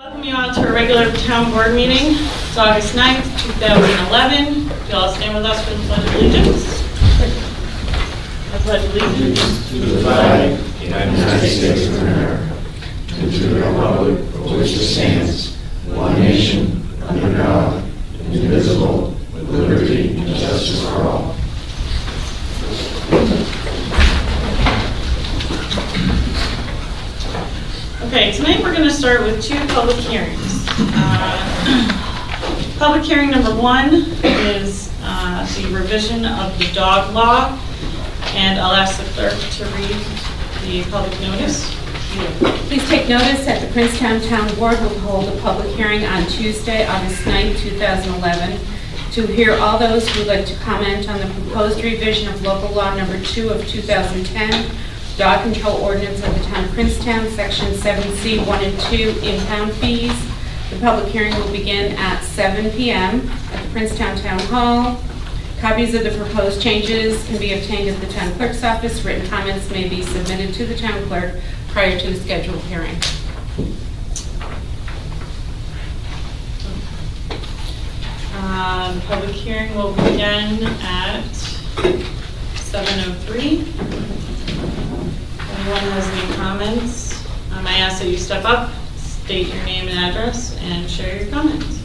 Welcome you all to our regular town board meeting. It's August 9th, 2011. If you all stand with us for the Pledge of Allegiance. I pledge allegiance to the flag of the United States of America, and to the republic for which it stands, one nation, under God, indivisible, with liberty and justice for all. Okay, tonight we're going to start with two public hearings. Public hearing number one is the revision of the dog law, and I'll ask the clerk to read the public notice. Please take notice that the Princetown Town Board will hold a public hearing on Tuesday, August 9, 2011, to hear all those who would like to comment on the proposed revision of local law number 2 of 2010, dog control ordinance of the town of Princetown, section 7C 1 and 2, impound fees. The public hearing will begin at 7 p.m. at the Princetown Town Hall. Copies of the proposed changes can be obtained at the town clerk's office. Written comments may be submitted to the town clerk prior to the scheduled hearing. The public hearing will begin at 7:03. Anyone has any comments, I ask that you step up, state your name and address, and share your comments.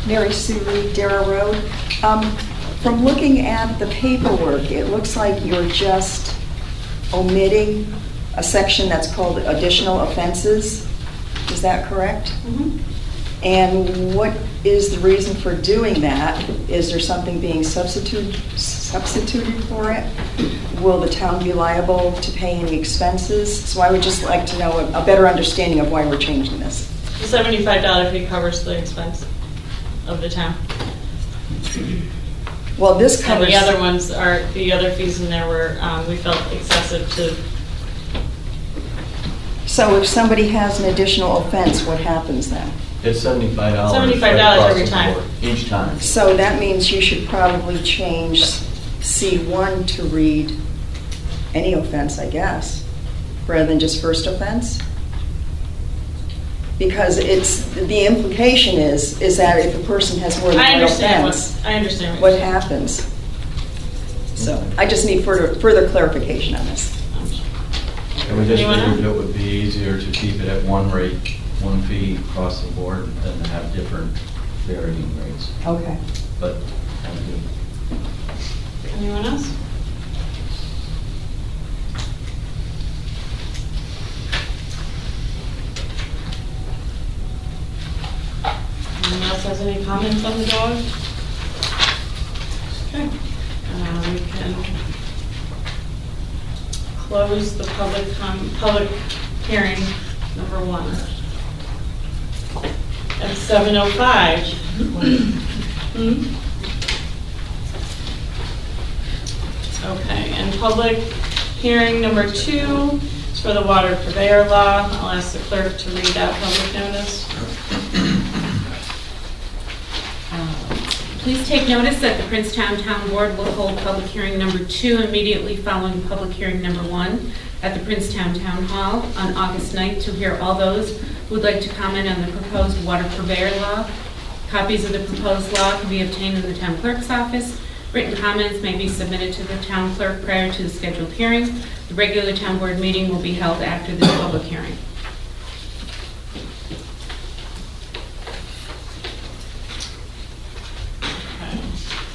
Mary Sue Reed, Darrow Road. From looking at the paperwork, it looks like you're just omitting a section that's called additional offenses. Is that correct? Mm-hmm. And what is the reason for doing that? Is there something being substituted for it? Will the town be liable to pay any expenses? So I would just like to know a better understanding of why we're changing this. The $75 fee covers the expense of the town. Well, this covers... And the other ones are, the other fees in there were, we felt excessive to... So if somebody has an additional offense, what happens then? It's $75. $75 every time. Each time. So that means you should probably change C1 to read any offense, I guess, rather than just first offense? Because it's, the implication is that if a person has more than one offense, I understand what happens? So I just need further clarification on this. And we just figured it would be easier to keep it at one rate, one fee across the board than to have different varying rates. Okay. But thank you. Anyone else? Anyone else has any comments on the dog? Okay. We can close the public hearing number 1 at 7:05. Okay, and public hearing number 2 is for the water purveyor law. I'll ask the clerk to read that public notice. Please take notice that the Princetown Town Board will hold public hearing number 2 immediately following public hearing number 1 at the Princetown Town Hall on August 9th to hear all those who would like to comment on the proposed water purveyor law. Copies of the proposed law can be obtained in the town clerk's office. Written comments may be submitted to the town clerk prior to the scheduled hearing. The regular town board meeting will be held after this public hearing.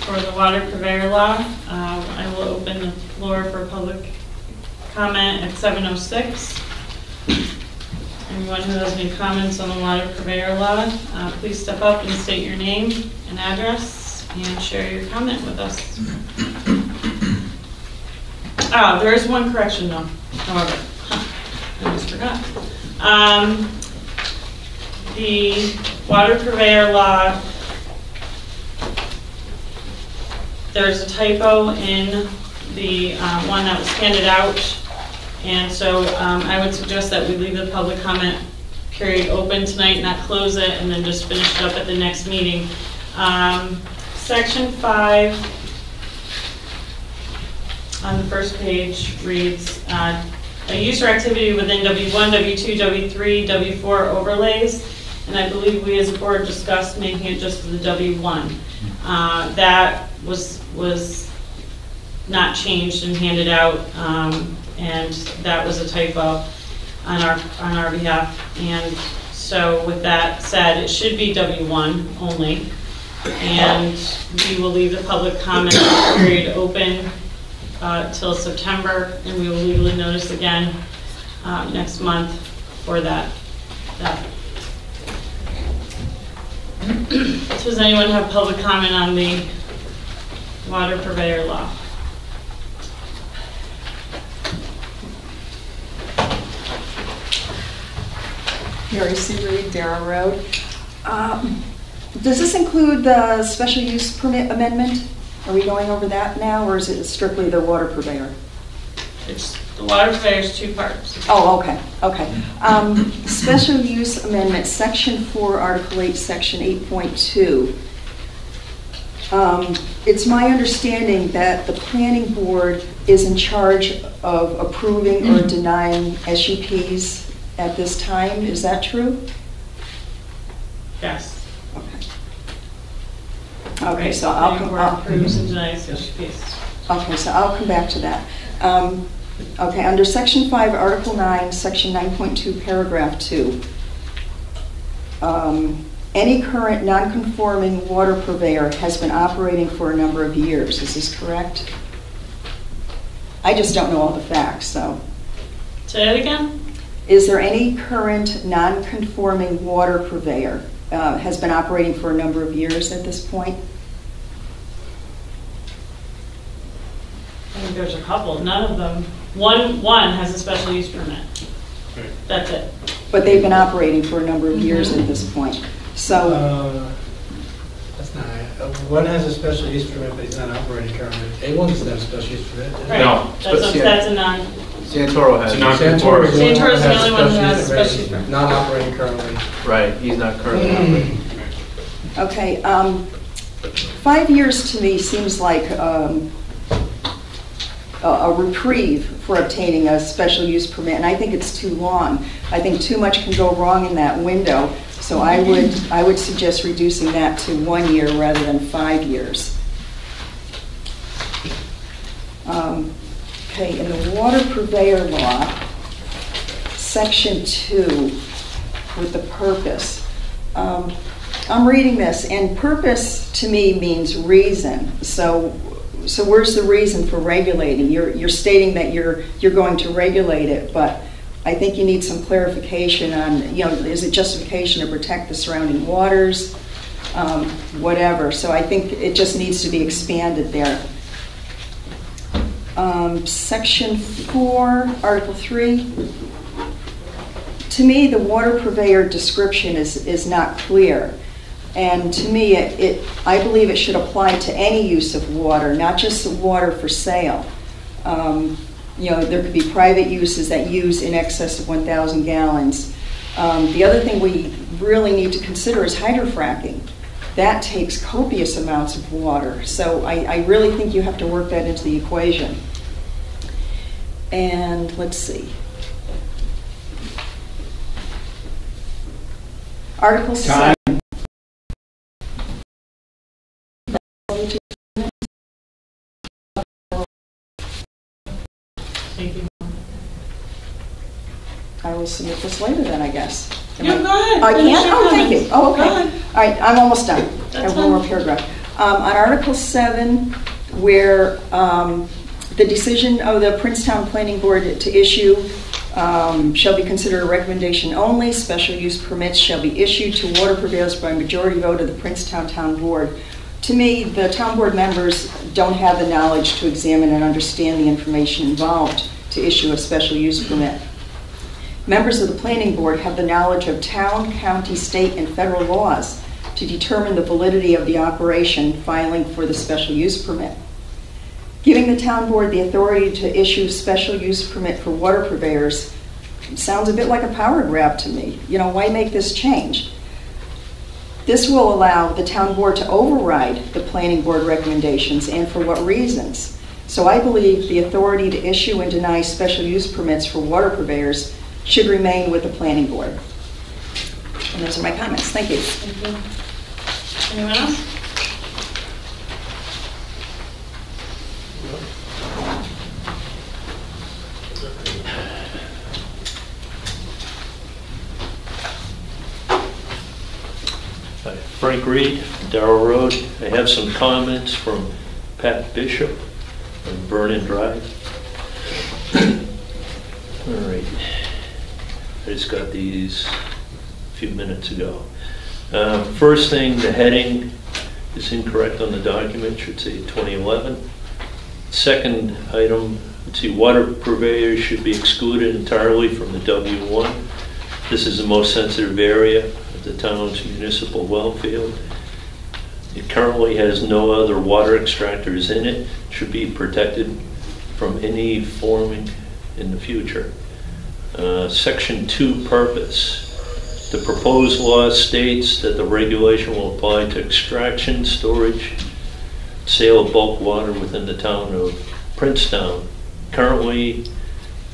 For the water purveyor law, I will open the floor for public comment at 7:06. Anyone who has any comments on the water purveyor law, please step up and state your name and address and share your comment with us. There is one correction though, however. I just forgot. The water purveyor law, there's a typo in the one that was handed out, and so I would suggest that we leave the public comment period open tonight, not close it, and then just finish it up at the next meeting. Section 5 on the first page reads, a use or activity within W1, W2, W3, W4 overlays, and I believe we as a board discussed making it just the W1. That was not changed and handed out, and that was a typo on our behalf. And so with that said, it should be W1 only, and we will leave the public comment period open till September, and we will legally notice again next month for that. So does anyone have public comment on the water purveyor law? Mary C. Reed, Darrow Road. Does this include the special use permit amendment? Are we going over that now, or is it strictly the water purveyor? The water purveyor is two parts. Oh, okay. Special use amendment, section 4, article 8, section 8.2. It's my understanding that the planning board is in charge of approving or denying SUPs at this time. Is that true? Yes. Okay, so approves and denies SUPs. Okay, so I'll come back to that. Okay, under section 5, article 9, section 9.2, paragraph 2. Any current non-conforming water purveyor has been operating for a number of years. Is this correct? I just don't know all the facts, so. Say that again? Is there any current non-conforming water purveyor has been operating for a number of years at this point? I think there's a couple. None of them. One has a special use permit. Right. That's it. But they've been operating for a number of years at this point. So, That's not right. One has a special use permit, but he's not operating currently. A1 doesn't have a special use permit. does it? Right. No, That's a non. Santoro has. It's a non-conforming. Santoro's the has only one who special has use a special permit. permit. Not operating currently. Right, he's not currently operating. okay, 5 years to me seems like a reprieve for obtaining a special use permit, and I think it's too long. I think too much can go wrong in that window, so I would suggest reducing that to 1 year rather than 5 years. Okay, in the water purveyor law, section 2, with the purpose. I'm reading this, and purpose to me means reason. So where's the reason for regulating? You're stating that you're going to regulate it, but I think you need some clarification on, is it justification to protect the surrounding waters, whatever. So I think it just needs to be expanded there. Section 4, Article 3. To me, the water purveyor description is not clear. And to me, I believe it should apply to any use of water, not just the water for sale. There could be private uses that use in excess of 1,000 gallons. The other thing we really need to consider is hydrofracking. That takes copious amounts of water. So I really think you have to work that into the equation. And let's see. Article 7. Thank you. I will submit this later then, I guess. No, go ahead. I Finish can? your Oh, thank you. comments. Oh, okay. Go ahead. All right, I'm almost done. I That's have one more fine. paragraph. On Article 7, where the decision of the Princetown Planning Board to issue shall be considered a recommendation only. Special use permits shall be issued to water purveyors by majority vote of the Princetown Town Board. To me, the town board members don't have the knowledge to examine and understand the information involved to issue a special use permit. Members of the planning board have the knowledge of town, county, state, and federal laws to determine the validity of the operation filing for the special use permit. Giving the town board the authority to issue special use permit for water purveyors sounds a bit like a power grab to me. Why make this change? This will allow the town board to override the planning board recommendations, and for what reasons? So I believe the authority to issue and deny special use permits for water purveyors should remain with the planning board. And those are my comments. Thank you. Thank you. Anyone else? Hi, Frank Reed, Darrell Road. I have some comments from Pat Bishop on Vernon Drive. All right. I just got these a few minutes ago. First thing, the heading is incorrect on the document. It should say 2011. Second item, let's see, water purveyors should be excluded entirely from the W1. This is the most sensitive area of the town's municipal well field. It currently has no other water extractors in it. It should be protected from any forming in the future. Section 2 purpose. The proposed law states that the regulation will apply to extraction, storage, sale of bulk water within the town of Princetown. Currently,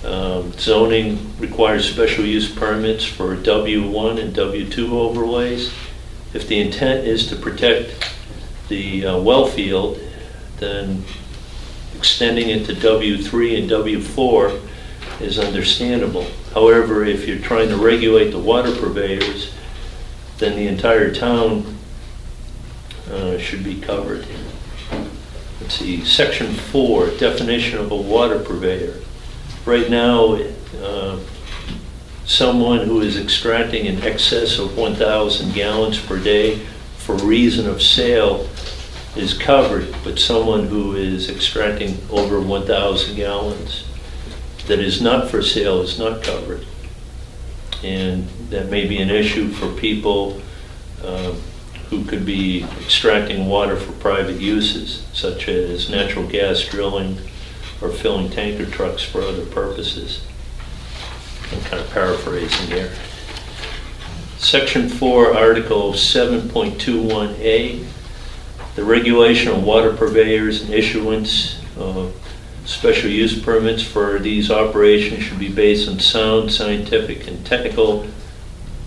zoning requires special use permits for W1 and W2 overlays. If the intent is to protect the well field, then extending it to W3 and W4 is understandable. However, if you're trying to regulate the water purveyors, then the entire town should be covered. Let's see, Section 4, definition of a water purveyor. Right now, someone who is extracting in excess of 1,000 gallons per day for reason of sale is covered, but someone who is extracting over 1,000 gallons that is not for sale is not covered. And that may be an issue for people who could be extracting water for private uses, such as natural gas drilling or filling tanker trucks for other purposes. I'm kind of paraphrasing here. Section 4, Article 7.21A, the regulation of water purveyors and issuance of special use permits for these operations should be based on sound scientific and technical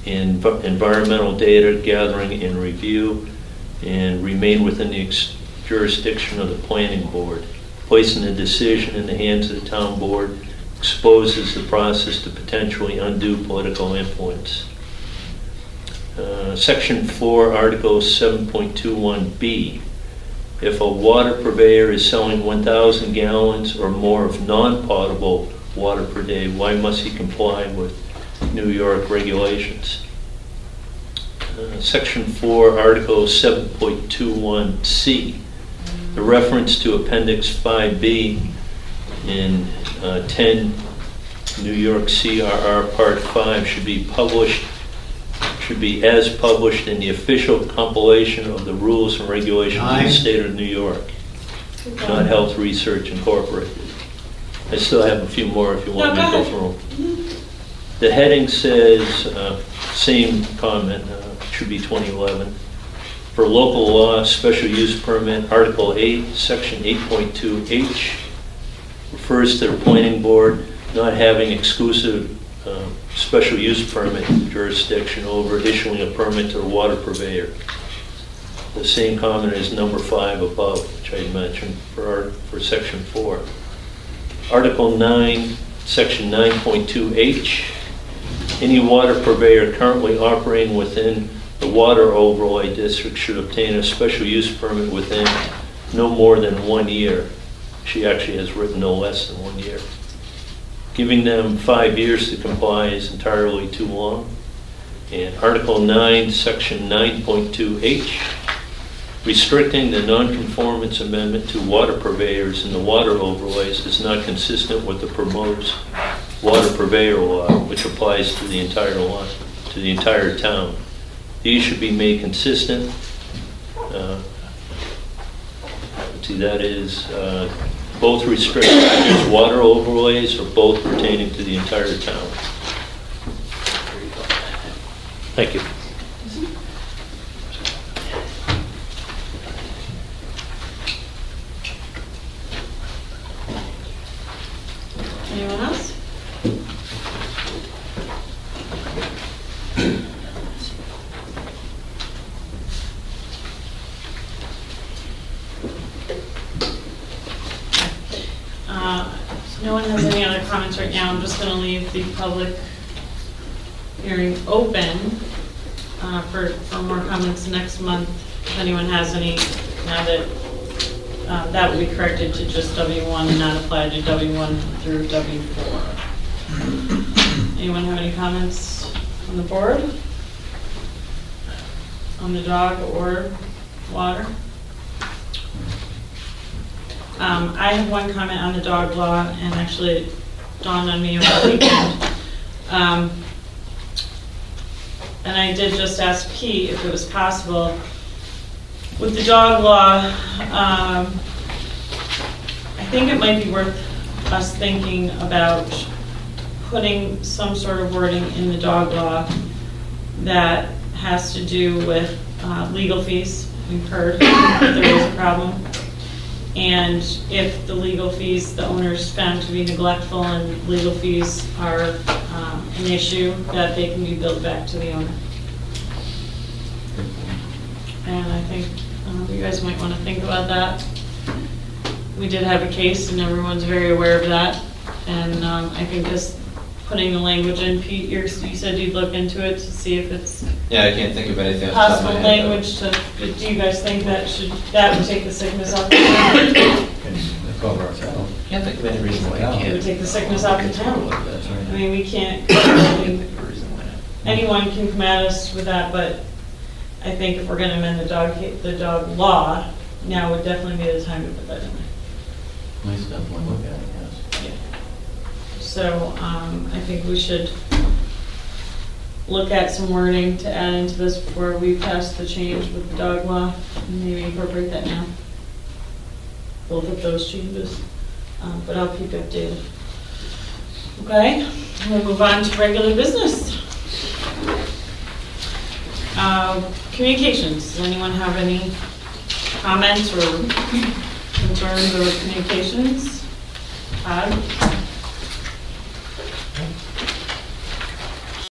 and environmental data gathering and review, and remain within the jurisdiction of the planning board. Placing the decision in the hands of the town board exposes the process to potentially undue political influence. Section 4, Article 7.21B. If a water purveyor is selling 1,000 gallons or more of non-potable water per day, why must he comply with New York regulations? Section 4, Article 7.21C. The reference to Appendix 5B in 10 New York CRR Part 5 should be as published in the official compilation of the rules and regulations of the state of New York, not Health Research Incorporated. I still have a few more if you want me to go through them. The heading says, same comment, should be 2011. For local law, special use permit, Article 8, Section 8.2H, refers to the planning board not having exclusive special use permit jurisdiction over issuing a permit to a water purveyor. The same comment as number 5 above, which I mentioned for Section 4. Article 9, Section 9.2H, any water purveyor currently operating within the water overlay district should obtain a special use permit within no more than 1 year. She actually has written no less than 1 year. Giving them 5 years to comply is entirely too long. And Article 9, Section 9.2H, restricting the nonconformance amendment to water purveyors in the water overlays is not consistent with the proposed water purveyor law, which applies to the entire law, to the entire town. These should be made consistent. That is both restricted to water overlays or both pertaining to the entire town. Thank you. one has any other comments right now, I'm just going to leave the public hearing open for more comments next month. If anyone has any, now that that would be corrected to just W1 and not apply to W1 through W4. Anyone have any comments on the board? On the dog or water? I have one comment on the dog law, and actually it dawned on me over the weekend. And I did just ask Pete if it was possible. With the dog law, I think it might be worth us thinking about putting some sort of wording in the dog law that has to do with legal fees. We've heard that there is a problem. And if the legal fees, the owner is found to be neglectful and legal fees are an issue, that they can be billed back to the owner. And I think you guys might want to think about that. We did have a case and everyone's very aware of that. And I think just putting the language in, Pete, you said you'd look into it to see if it's Yeah, I can't think of anything off the top of possible my head, language to, do you guys think that would take the sickness off the town? Cover ourselves. Can't think of any reason why It I would can't. take the sickness off the town. That's I right. mean, we can't, anyone can come at us with that, but I think if we're going to amend the dog law, now would definitely be the time to put that in there. Please definitely look at it, yes. So I think we should look at some wording to add into this before we pass the change with the dog law, and maybe incorporate that now. Both of those changes, but I'll keep you updated. Okay, we'll move on to regular business. Communications. Does anyone have any comments or concerns over communications? Todd?